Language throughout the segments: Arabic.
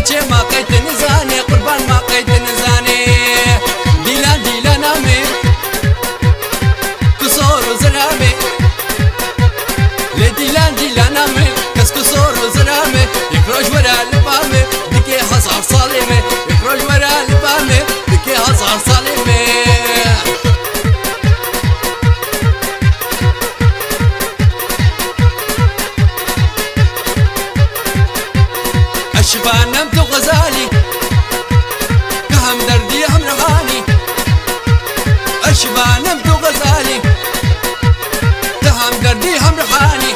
بچه ما قید نزانه قربان ما قید نزانه دیلان دیلان آمه کسور و زرامه لی دیلان دیلان آمه کس کسور و زرامه یک روش ورا لبامه دیگه 1000 ساله مه یک روش ورا لبامه دیگه 1000 ساله مه اشبانم تو غزالي كهم دردي هم رهاني اشبانم تو غزالي كهم دردي هم رهاني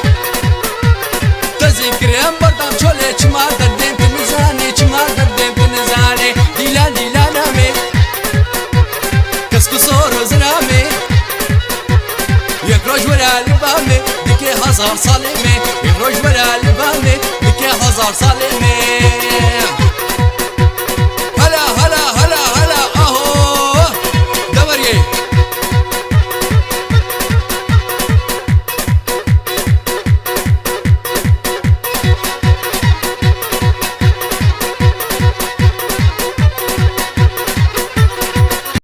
تذكرهم بردم شولي چما دردم تنزاني چما دردم تنزاني ديلان ديلان امي كسكو صور زرامي يكروج ولا لبامي ديكي 1000 سالي مي يكروج ولا لبامي ديكي 1000 سالي مي